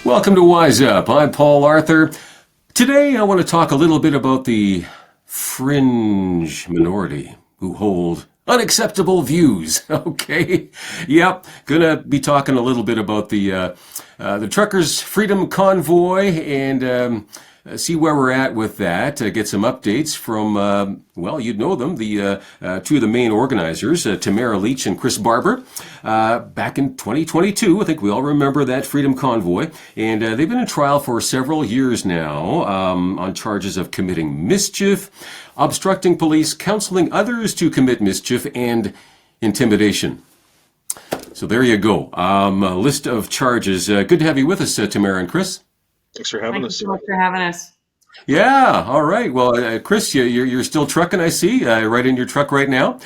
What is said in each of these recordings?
Welcome to WizeUp. I'm Paul Arthur. Today I want to talk a little bit about the fringe minority who hold unacceptable views. Okay, yep, gonna be talking a little bit about the truckers' Freedom Convoy and see where we're at with that. Get some updates from well, you'd know them, the two of the main organizers, Tamara Lich and Barber, back in 2022. I think we all remember that Freedom Convoy, and they've been in trial for several years now on charges of committing mischief, obstructing police, counseling others to commit mischief, and intimidation. So there you go. A list of charges. Good to have you with us, Tamara and Chris. Thanks for having Thank you us. so much for having us. Yeah, all right. Well, Chris, you're still trucking, I see, right in your truck right now.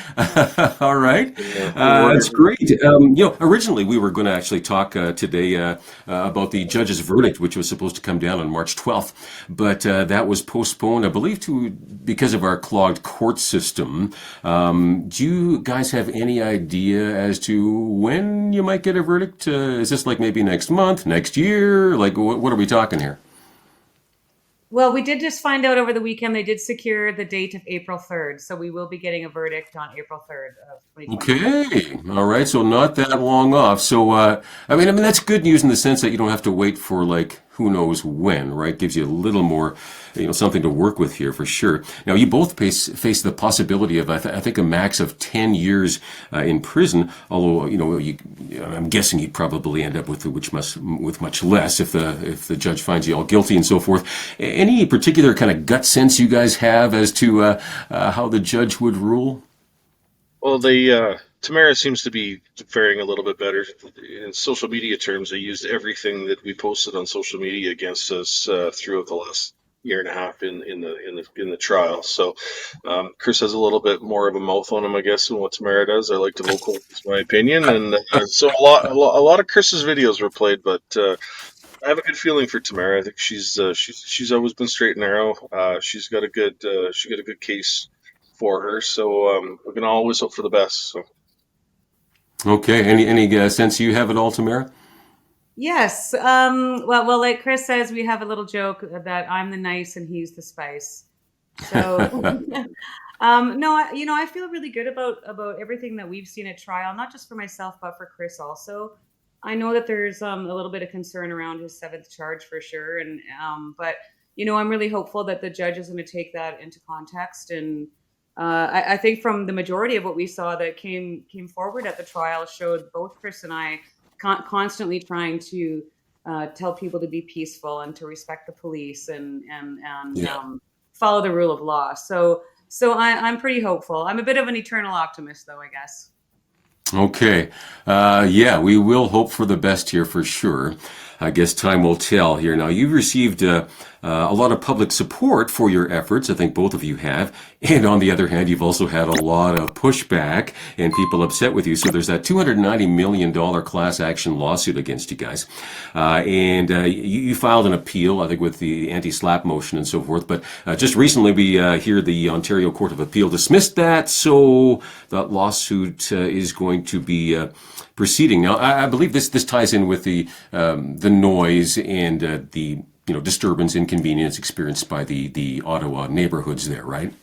All right. Yeah, we're That's working. great. Originally we were going to actually talk today about the judge's verdict, which was supposed to come down on March 12th, but that was postponed, I believe, because of our clogged court system. Do you guys have any idea as to when you might get a verdict? Is this like maybe next month, next year? Like, what are we talking here? Well, we did just find out over the weekend they did secure the date of April 3rd. So we will be getting a verdict on April 3rd of 2025. Okay. All right. So not that long off. So, I mean, that's good news in the sense that you don't have to wait for like who knows when, right? Gives you a little more, something to work with here for sure. Now, you both face the possibility of, I think, a max of 10 years in prison. Although, I'm guessing you'd probably end up with much less if the judge finds you all guilty and so forth. Any particular kind of gut sense you guys have as to how the judge would rule? Well, the Tamara seems to be faring a little bit better in social media terms. They used everything that we posted on social media against us throughout the last year and a half in the trial. So Chris has a little bit more of a mouth on him, I guess, than what Tamara does. I like to vocalize my opinion, and so a lot of Chris's videos were played, but. I have a good feeling for Tamara. I think she's always been straight and narrow. She got a good case for her. So we can always hope for the best. So Okay. Any sense you have at all, Tamara? Yes. Well, like Chris says, we have a little joke that I'm the nice and he's the spice. So, no, I feel really good about everything that we've seen at trial, not just for myself, but for Chris also. I know that there's a little bit of concern around his seventh charge for sure, and but I'm really hopeful that the judge is going to take that into context, and I think from the majority of what we saw that came forward at the trial showed both Chris and I constantly trying to tell people to be peaceful and to respect the police and Yeah. follow the rule of law. So I'm pretty hopeful. I'm a bit of an eternal optimist, though, I guess. Okay. Yeah, we will hope for the best here for sure. I guess time will tell here. Now, you've received a lot of public support for your efforts. I think both of you have. And on the other hand, you've also had a lot of pushback and people upset with you. So there's that $290 million class action lawsuit against you guys. And you filed an appeal, I think, with the anti-SLAPP motion and so forth. But just recently, we hear the Ontario Court of Appeal dismissed that. So that lawsuit is going to be proceeding. Now, I believe this ties in with the noise and the disturbance, inconvenience experienced by the Ottawa neighborhoods there, right?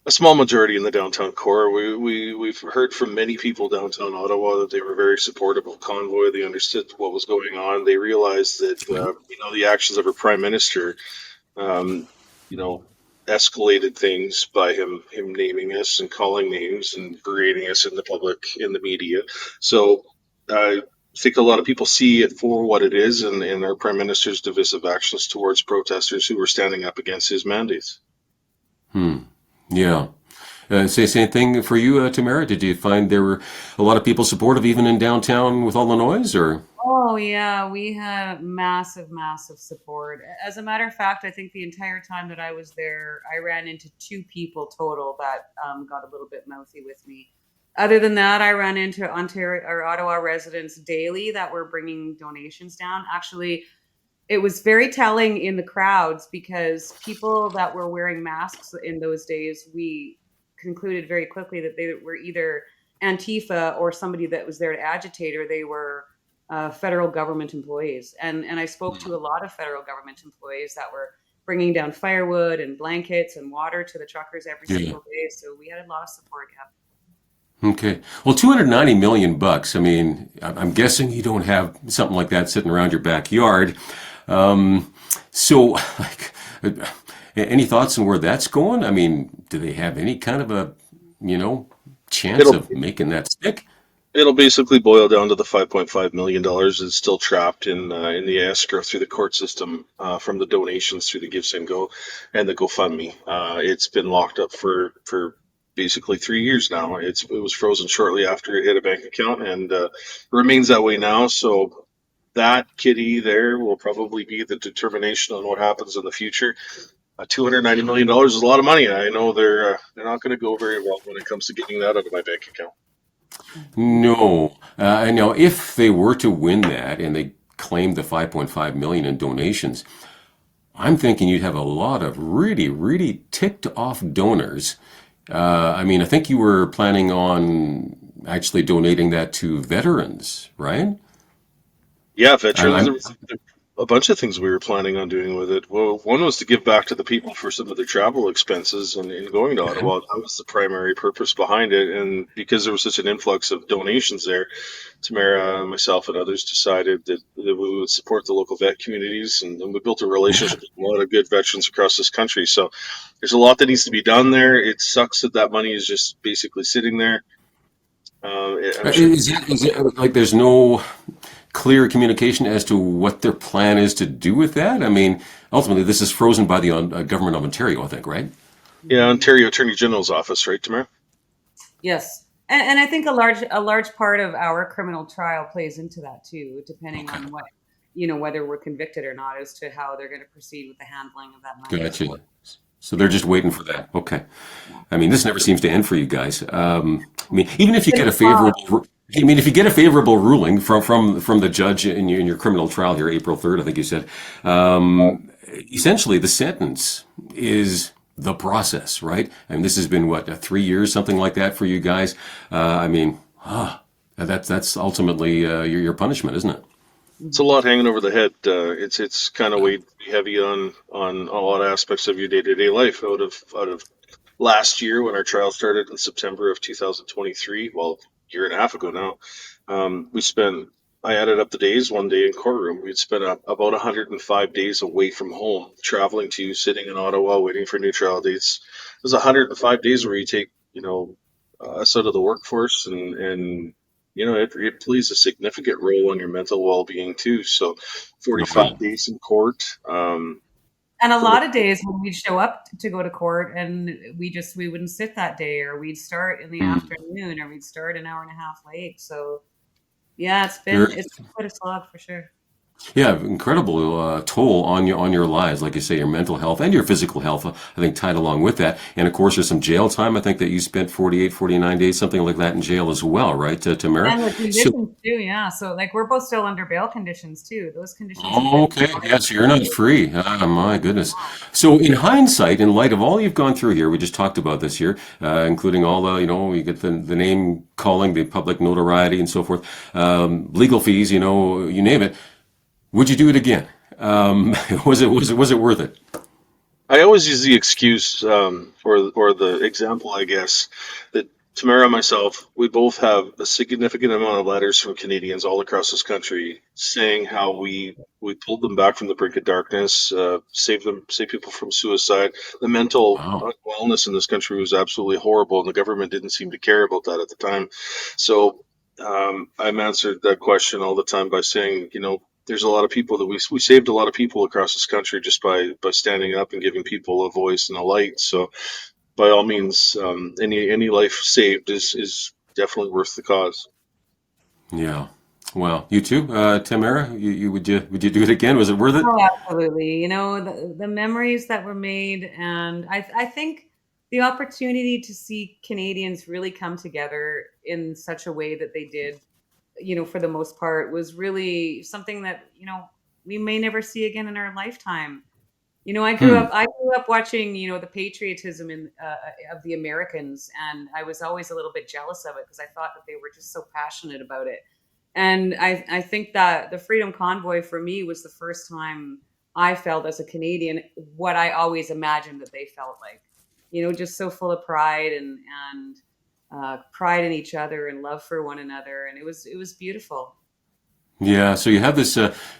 a small majority in the downtown core. We've heard from many people downtown Ottawa that they were very supportive of Convoy. They understood what was going on. They realized that the actions of our prime minister, um, you know, escalated things by him naming us and calling names and berating us in the public, in the media. So I think a lot of people see it for what it is, and our prime minister's divisive actions towards protesters who were standing up against his mandates. Hmm. Yeah. Say same thing for you, Tamara. Did you find there were a lot of people supportive even in downtown with all the noise, or? Oh yeah, we had massive, massive support. As a matter of fact, I think the entire time that I was there, I ran into two people total that got a little bit mouthy with me. Other than that, I ran into Ontario or Ottawa residents daily that were bringing donations down. Actually, it was very telling in the crowds because people that were wearing masks in those days, we concluded very quickly that they were either Antifa or somebody that was there to agitate, or they were federal government employees. And I spoke to a lot of federal government employees that were bringing down firewood and blankets and water to the truckers every Yeah. single day. So we had a lot of support. Yeah. Okay. Well, 290 million bucks. I mean, I'm guessing you don't have something like that sitting around your backyard. So, like, any thoughts on where that's going? I mean, do they have any kind of a, you know, chance It'll of making that stick? it'll basically boil down to the $5.5 million is still trapped in the escrow through the court system from the donations through the Give Send Go and the GoFundMe. It's been locked up for basically 3 years now. It was frozen shortly after it hit a bank account and remains that way now. So that kitty there will probably be the determination on what happens in the future. $290 is a lot of money. I know they're not going to go very well when it comes to getting that out of my bank account. No. And now, if they were to win that and they claimed the 5.5 million in donations, I'm thinking you'd have a lot of really, really ticked off donors. I mean, I think you were planning on actually donating that to veterans, right? Yeah, I'm, veterans. There I'm was a bunch of things we were planning on doing with it. Well, one was to give back to the people for some of their travel expenses and in going to okay. Ottawa. That was the primary purpose behind it. And because there was such an influx of donations there, Tamara, myself, and others decided that we would support the local vet communities. And we built a Yeah. relationship with a lot of good veterans across this country. So there's a lot that needs to be done there. It sucks that that money is just basically sitting there. I'm sure. Is it like there's no clear communication as to what their plan is to do with that? I mean, ultimately, this is frozen by the government of Ontario, I think, right? Yeah, Mhm. Ontario Attorney General's office, right, Tamara? Yes. And I think a large part of our criminal trial plays into that too, depending Okay. on what, whether we're convicted or not, as to how they're going to proceed with the handling of that money. Gotcha. So So they're yeah, just waiting for that. Okay. yeah. I mean, this never seems to end for you guys. I mean, even if you Been get a a lot. favorable, I mean, if you get a favorable ruling from the judge in your criminal trial here, April 3rd, I think you said, essentially the sentence is the process, right? And this has been what, 3 years, something like that for you guys. I mean, that's ultimately your punishment, isn't it? It's a Mhm. lot hanging over the head. It's kind of weighed heavy on a lot of aspects of your day to day life. Out of last year when our trial started in September of 2023, well, a year and a half ago now, we spent. I added up the days. One day in courtroom, we'd spent about 105 days away from home, traveling to, sitting in Ottawa, waiting for new trial dates. It was 105 days where you take, us out of the workforce and it plays a significant role on your mental well-being too. So Oh, yeah. 45 days in court. And a For the lot of days when we'd show up to go to court, and we wouldn't sit that day, or we'd start in the Mm. afternoon, or we'd start an hour and a half late. So yeah, Very, it's been quite a slog for sure. Yeah, incredible toll on your lives, like you say, your mental health and your physical health. I think tied along with that, and of course, there's some jail time. I think that you spent 48, 49 days, something like that, in jail as well, right, Tamara? And the So, conditions too, yeah. So like we're both still under bail conditions too. Those conditions have been okay, yeah, so you're not free. Ah, my goodness. So, in hindsight, in light of all you've gone through here, we just talked about this here, including all the, you get the name calling, the public notoriety, and so forth, legal fees, you name it. Would you do it again? Was it worth it? I always use the excuse or the example, I guess, that Tamara and myself, we both have a significant amount of letters from Canadians all across this country saying how we pulled them back from the brink of darkness, saved people from suicide. The mental Wow. wellness in this country was absolutely horrible, and the government didn't seem to care about that at the time. So I'm answered that question all the time by saying, there's a lot of people that we saved a lot of people across this country just by standing up and giving people a voice and a light. So by all means, any life saved is definitely worth the cause. Yeah. Well, you too, Tamara. Would you do it again? Was it worth it? Oh, absolutely. The memories that were made, and I think the opportunity to see Canadians really come together in such a way that they did, for the most part, was really something that, we may never see again in our lifetime. I grew Hmm. up I grew up watching, the patriotism of the Americans, and I was always a little bit jealous of it because I thought that they were just so passionate about it. And I think that the Freedom Convoy for me was the first time I felt as a Canadian what I always imagined that they felt like. Just so full of pride and pride in each other and love for one another, and it was beautiful. Yeah, so you have this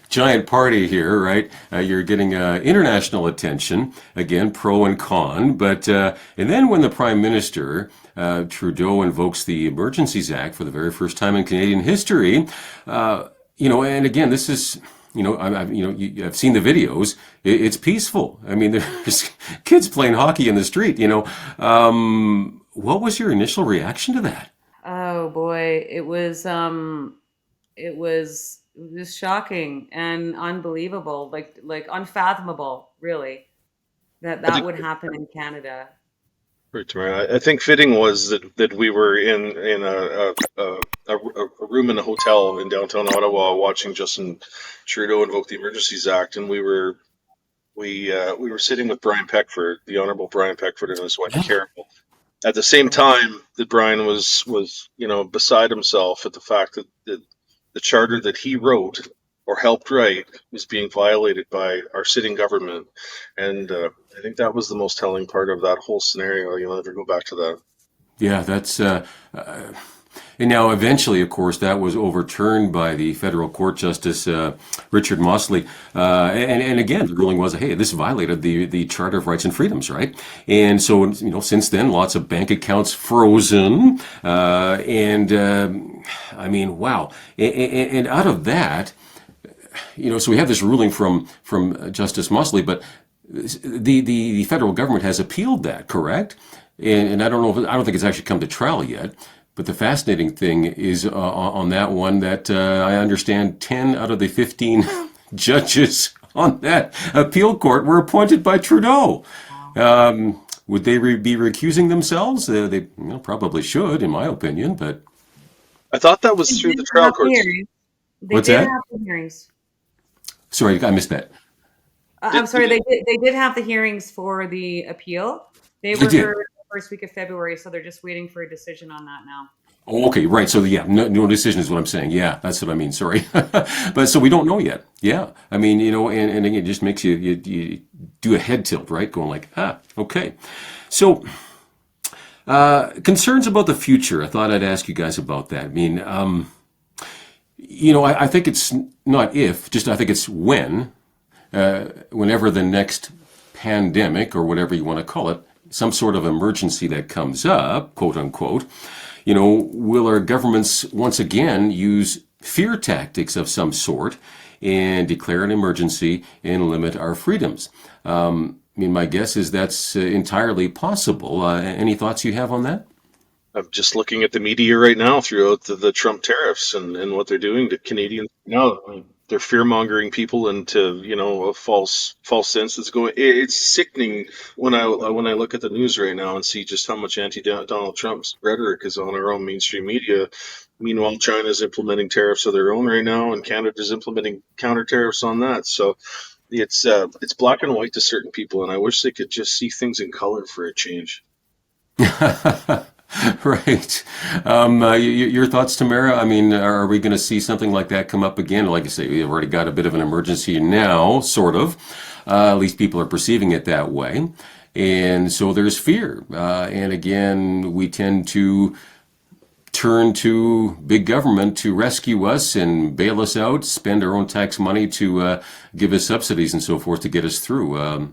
giant party here, right? You're getting international attention, again, pro and con. But and then when the Prime Minister Trudeau invokes the Emergencies Act for the very first time in Canadian history, and again, this is. I've seen the videos. It's peaceful. I mean, there's kids playing hockey in the street. What was your initial reaction to that? Oh boy, it was shocking and unbelievable, like unfathomable, really, that I that think would happen in Canada. right, Tamara. I think fitting was that we were in a room in a hotel in downtown Ottawa watching Justin Trudeau invoke the Emergencies Act, and we were sitting with Brian Peckford, the Honorable Brian Peckford, and his wife Yeah. Carol. At the same time that Brian was beside himself at the fact that the charter that he wrote or helped write was being violated by our sitting government, and I think that was the most telling part of that whole scenario. You'll never go back to that. Yeah, that's and now eventually, of course, that was overturned by the federal court justice Richard Mosley, and again, the ruling was, hey, this violated the Charter of Rights and Freedoms, right? And so, since then, lots of bank accounts frozen, and I mean, wow, and out of that, so we have this ruling from Justice Mosley, but the federal government has appealed that, correct? And I don't know. I don't think it's actually come to trial yet. But the fascinating thing is on that one that I understand 10 out of the 15 judges on that appeal court were appointed by Trudeau. Wow. Would they be recusing themselves? They probably should, in my opinion. But I thought that was They through did the trial have the courts. hearings. They what's did that? have the hearings. Sorry, I missed that. I'm Did sorry, they did have the hearings for the appeal. They They were did. heard the first week of February, so they're just waiting for a decision on that now. Oh, okay, right. So yeah, no decision is what I'm saying. Yeah, that's what I mean. Sorry, but so we don't know yet. Yeah, I mean, and again, it just makes you do a head tilt, right? Going like, okay. So concerns about the future. I thought I'd ask you guys about that. I mean, I think it's not if, just I think it's whenever the next pandemic or whatever you want to call it, some sort of emergency that comes up, quote unquote, will our governments once again use fear tactics of some sort and declare an emergency and limit our freedoms? I mean, my guess is that's entirely possible. Any thoughts you have on that? I'm just looking at the media right now throughout the Trump tariffs and what they're doing to Canadians now. I mean, they're fear mongering people into a false sense that's going. It's sickening when I look at the news right now and see just how much anti Donald Trump's rhetoric is on our own mainstream media. Meanwhile, China's implementing tariffs of their own right now, and Canada's implementing counter tariffs on that. So it's black and white to certain people, and I wish they could just see things in color for a change. Right. Your thoughts, Tamara? I mean, are we going to see something like that come up again? Like I say, we've already got a bit of an emergency now, sort of. At least people are perceiving it that way. And so there's fear. And again, we tend to turn to big government to rescue us and bail us out, spend our own tax money to give us subsidies and so forth to get us through.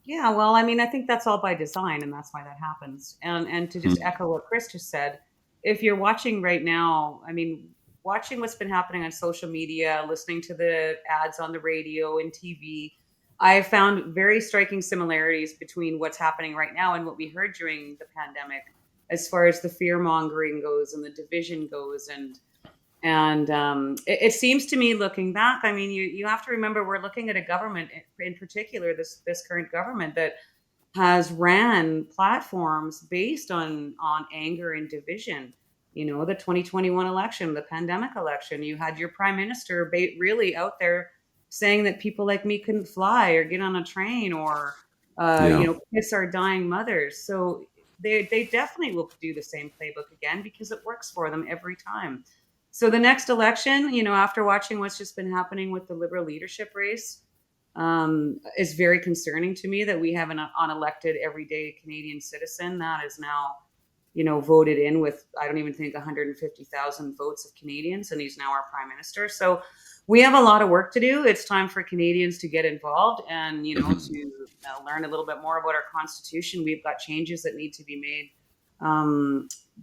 Yeah, well, I mean, I think that's all by design, and that's why that happens. And to just echo what Chris just said, if you're watching right now, I mean, watching what's been happening on social media, listening to the ads on the radio and TV, I found very striking similarities between what's happening right now and what we heard during the pandemic, as far as the fear mongering goes and the division goes, and it seems to me, looking back, I mean, you have to remember we're looking at a government, in particular, this current government, that has ran platforms based on anger and division. The 2021 election, the pandemic election, you had your prime minister really out there saying that people like me couldn't fly or get on a train or Yeah. kiss our dying mothers. So they definitely will do the same playbook again because it works for them every time. So the next election, after watching what's just been happening with the Liberal leadership race, is very concerning to me that we have an unelected everyday Canadian citizen that is now, voted in with, I don't even think 150,000 votes of Canadians, and he's now our prime minister. So we have a lot of work to do. It's time for Canadians to get involved and, to learn a little bit more about our Constitution. We've got changes that need to be made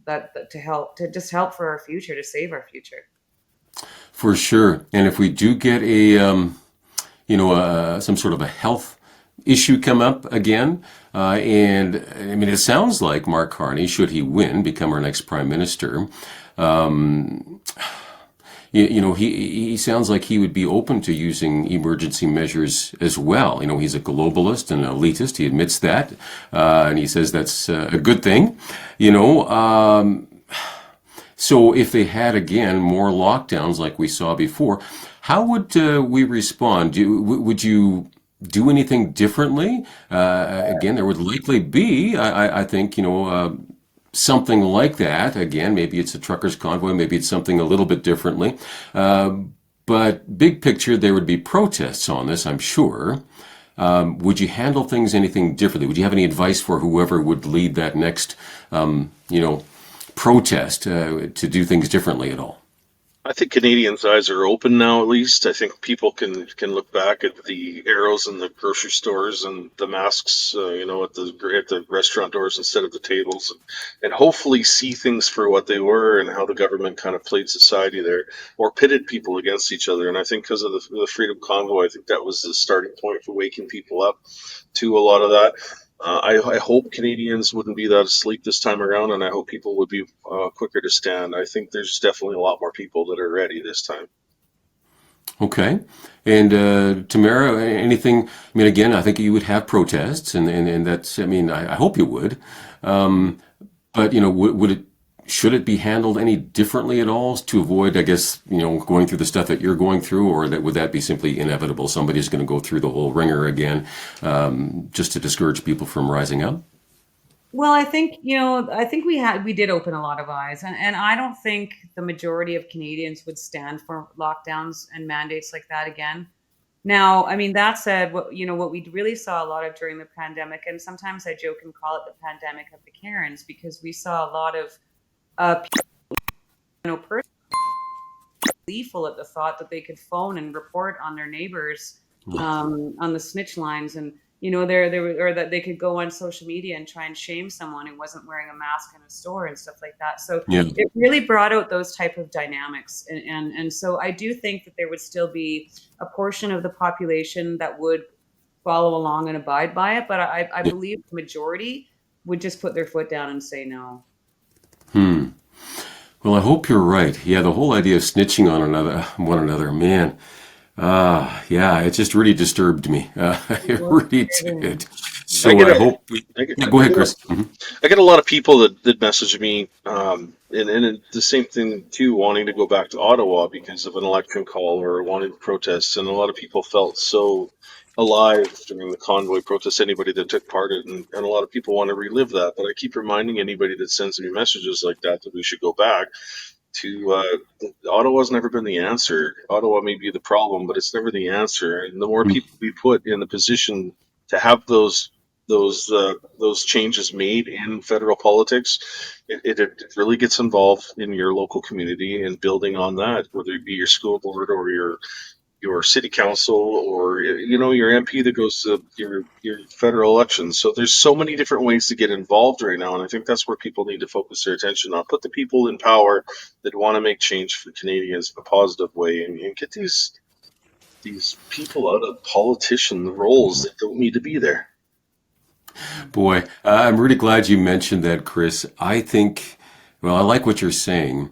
that to just help for our future, to save our future. For sure. And if we do get some sort of a health issue come up again, and I mean, it sounds like Mark Carney, should he win, become our next prime minister, he sounds like he would be open to using emergency measures as well. He's a globalist and elitist. He admits that, and he says that's a good thing. So if they had, again, more lockdowns like we saw before, how would we respond? Would you do anything differently? Again, there would likely be, I think, something like that. Again, maybe it's a truckers' convoy, maybe it's something a little bit differently. But big picture, there would be protests on this, I'm sure. Would you handle things anything differently? Would you have any advice for whoever would lead that next, protest to do things differently at all? I think Canadians' eyes are open now. At least I think people can look back at the arrows in the grocery stores and the masks, at the restaurant doors instead of the tables, and hopefully see things for what they were and how the government kind of played society there, or pitted people against each other. And I think because of the Freedom Convoy, I think that was the starting point for waking people up to a lot of that. I hope Canadians wouldn't be that asleep this time around, and I hope people would be quicker to stand. I think there's definitely a lot more people that are ready this time. Okay. And Tamara, anything? I mean, again, I think you would have protests, and that's. I mean, I hope you would. But would it? Should it be handled any differently at all to avoid, I guess, going through the stuff that you're going through, or would that be simply inevitable? Somebody's going to go through the whole ringer again, just to discourage people from rising up? Well, I think we did open a lot of eyes, and I don't think the majority of Canadians would stand for lockdowns and mandates like that again. Now, I mean, that said, what we really saw a lot of during the pandemic, and sometimes I joke and call it the pandemic of the Karens, because we saw a lot of people, lethal at the thought that they could phone and report on their neighbors on the snitch lines, and or that they could go on social media and try and shame someone who wasn't wearing a mask in a store and stuff like that. So it really brought out those type of dynamics, and so I do think that there would still be a portion of the population that would follow along and abide by it, but I believe the majority would just put their foot down and say no. Well, I hope you're right. Yeah, the whole idea of snitching on one another, man. Yeah, it just really disturbed me. It really did. So I hope. Go ahead, Chris. I get a lot of people that message me, and the same thing too, wanting to go back to Ottawa because of an election call or wanting to protest. And a lot of people felt so alive during the convoy protest, anybody that took part in it, and a lot of people want to relive that. But I keep reminding anybody that sends me messages like that we should go back to Ottawa's never been the answer. Ottawa may be the problem, but it's never the answer. And the more people we put in the position to have those changes made in federal politics, it really gets involved in your local community and building on that, whether it be your school board or your city council or your MP that goes to your federal elections. So there's so many different ways to get involved right now, and I think that's where people need to focus their attention on. Put the people in power that want to make change for Canadians in a positive way, and get these people out of politician roles that don't need to be there. Boy, I'm really glad you mentioned that, Chris. I think, well, I like what you're saying,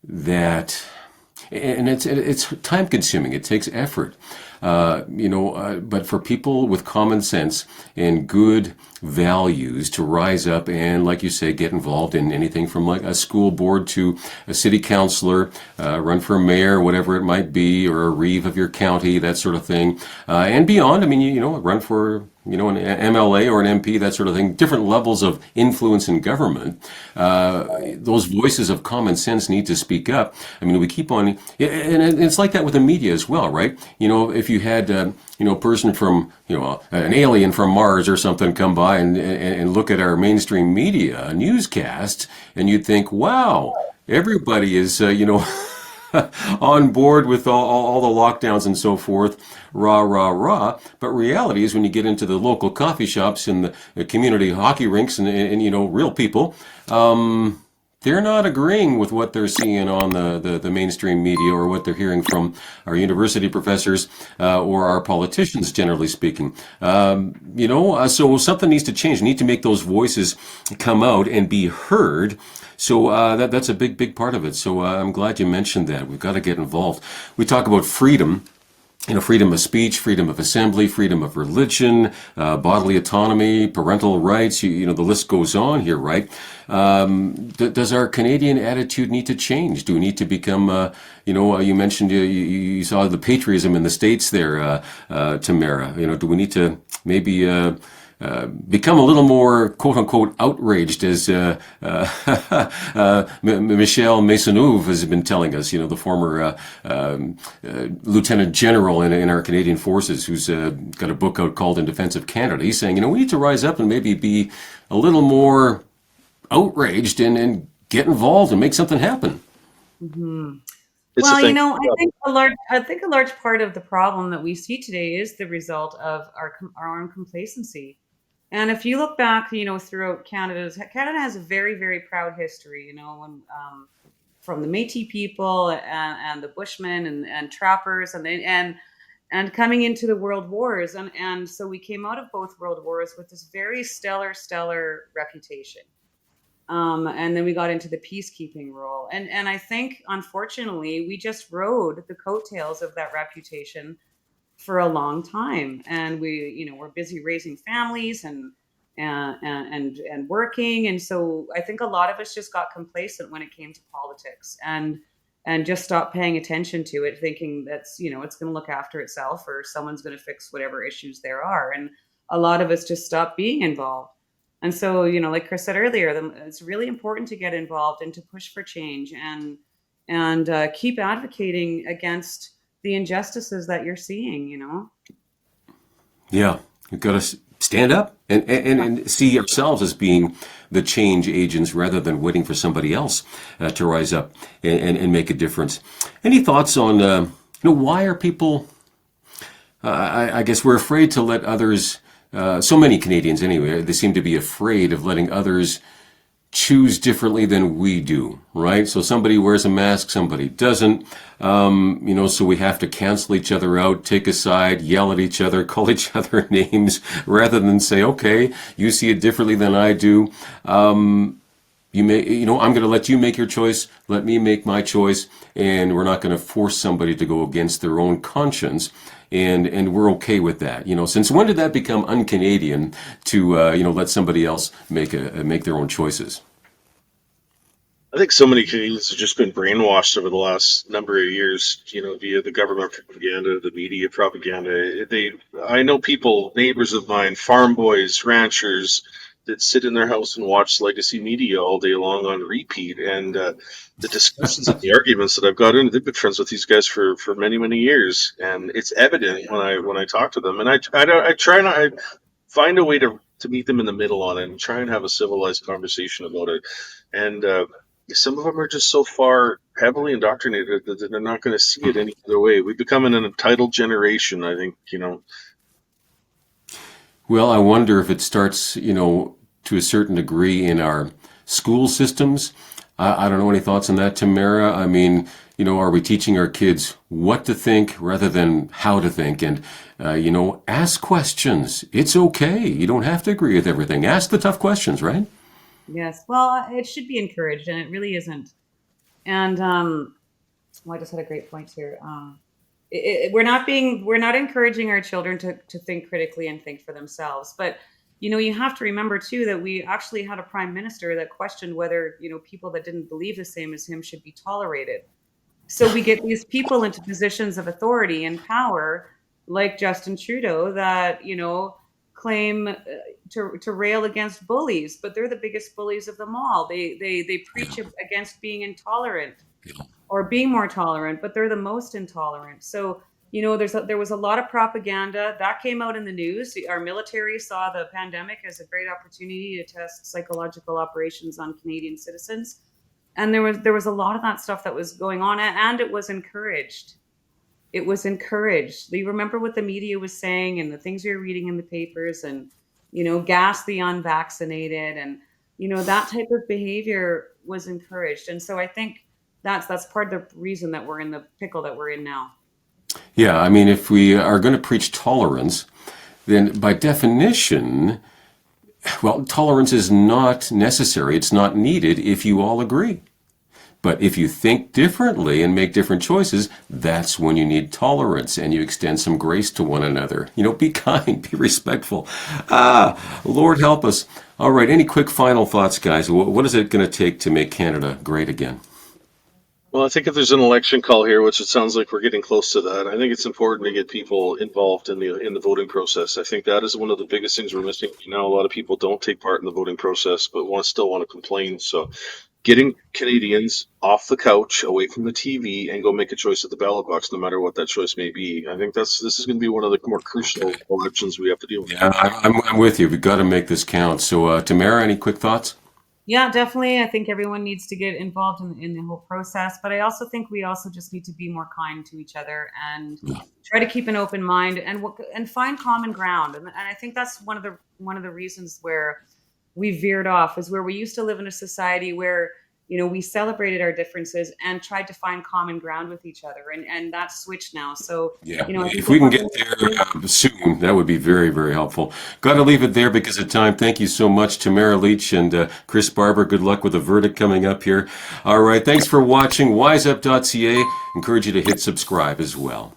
that. And it's time consuming. It takes effort, but for people with common sense and good values to rise up and, like you say, get involved in anything from like a school board to a city councilor, run for mayor, whatever it might be, or a reeve of your county, that sort of thing, and beyond. I mean, run for an MLA or an MP, that sort of thing, different levels of influence in government, those voices of common sense need to speak up. I mean, we keep on, and it's like that with the media as well, right? If you had, a person from, an alien from Mars or something come by and look at our mainstream media newscasts, and you'd think, wow, everybody is, on board with all the lockdowns and so forth, rah, rah, rah. But reality is when you get into the local coffee shops and the community hockey rinks and real people, they're not agreeing with what they're seeing on the mainstream media or what they're hearing from our university professors or our politicians, generally speaking. So something needs to change. We need to make those voices come out and be heard. So that's a big part of it. So I'm glad you mentioned that. We've got to get involved. We talk about freedom. Freedom of speech, freedom of assembly, freedom of religion, bodily autonomy, parental rights, the list goes on here, right? Does our Canadian attitude need to change? Do we need to become, you mentioned you saw the patriotism in the States there, Tamara. Do we need to maybe become a little more "quote unquote" outraged, as Michel Maisonneuve has been telling us, the former lieutenant general in our Canadian forces, who's got a book out called In Defense of Canada. He's saying, we need to rise up and maybe be a little more outraged and get involved and make something happen. Mm-hmm. It's a Well, thing. I think a large part of the problem that we see today is the result of our own complacency. And if you look back, throughout Canada has a very, very proud history, when, from the Métis people and the Bushmen and trappers and coming into the world wars. And so we came out of both world wars with this very stellar reputation. And then we got into the peacekeeping role. And I think, unfortunately, we just rode the coattails of that reputation for a long time. And we're busy raising families and working. And so I think a lot of us just got complacent when it came to politics and just stopped paying attention to it, thinking that's, it's going to look after itself or someone's going to fix whatever issues there are. And a lot of us just stopped being involved. And so, like Chris said earlier, it's really important to get involved and to push for change and keep advocating against the injustices that you're seeing. Yeah, we've got to stand up and see ourselves as being the change agents rather than waiting for somebody else to rise up and make a difference. Any thoughts on, why are people, I guess we're afraid to let others, so many Canadians anyway, they seem to be afraid of letting others choose differently than we do, right? So somebody wears a mask, somebody doesn't, so we have to cancel each other out, take a side, yell at each other, call each other names, rather than say, okay, you see it differently than I do. I'm going to let you make your choice, let me make my choice, and we're not going to force somebody to go against their own conscience. And we're okay with that. Since when did that become un-Canadian to, let somebody else make their own choices? I think so many Canadians have just been brainwashed over the last number of years, via the government propaganda, the media propaganda. I know people, neighbors of mine, farm boys, ranchers, that sit in their house and watch legacy media all day long on repeat. And the discussions and the arguments that I've got into, they've been friends with these guys for many years, and it's evident when I talk to them. And I try not, I find a way to meet them in the middle on it and try and have a civilized conversation about it. And some of them are just so far heavily indoctrinated that they're not going to see it any other way. We've become an entitled generation, I think, Well, I wonder if it starts, to a certain degree in our school systems. I don't know, any thoughts on that, Tamara? I mean, are we teaching our kids what to think rather than how to think? And, ask questions. It's okay. You don't have to agree with everything. Ask the tough questions, right? Yes. Well, it should be encouraged, and it really isn't. And well, I just had a great point here. We're not encouraging our children to think critically and think for themselves. But you have to remember too that we actually had a prime minister that questioned whether people that didn't believe the same as him should be tolerated. So we get these people into positions of authority and power, like Justin Trudeau, that claim to rail against bullies, but they're the biggest bullies of them all. They preach against being intolerant or being more tolerant, but they're the most intolerant. So, you know, there was a lot of propaganda that came out in the news. Our military saw the pandemic as a great opportunity to test psychological operations on Canadian citizens. And there was a lot of that stuff that was going on, and it was encouraged. It was encouraged. You remember what the media was saying and the things we were reading in the papers, and, you know, gas the unvaccinated, and, you know, that type of behavior was encouraged. And so I think that's part of the reason that we're in the pickle that we're in now. Yeah, I mean, if we are going to preach tolerance, then by definition, well, tolerance is not necessary. It's not needed if you all agree. But if you think differently and make different choices, that's when you need tolerance and you extend some grace to one another. You know, be kind, be respectful. Lord help us. All right, any quick final thoughts, guys? What is it going to take to make Canada great again? Well, I think if there's an election call here, which it sounds like we're getting close to that, I think it's important to get people involved in the voting process. I think that is one of the biggest things we're missing. You know, a lot of people don't take part in the voting process, but still want to complain. So getting Canadians off the couch, away from the TV, and go make a choice at the ballot box, no matter what that choice may be. I think this is going to be one of the more crucial elections we have to deal with. Yeah, I'm with you. We've got to make this count. So, Tamara, any quick thoughts? Yeah, definitely. I think everyone needs to get involved in the whole process. But I also think we also just need to be more kind to each other and try to keep an open mind and find common ground. And I think that's one of the reasons where we veered off, is where we used to live in a society where, you know, we celebrated our differences and tried to find common ground with each other, and that's switched now. So, Yeah, you know, if we can get there soon, that would be very, very helpful. Got to leave it there because of time. Thank you so much, Tamara Lich and Chris Barber. Good luck with the verdict coming up here. All right, thanks for watching WizeUp.ca. Encourage you to hit subscribe as well.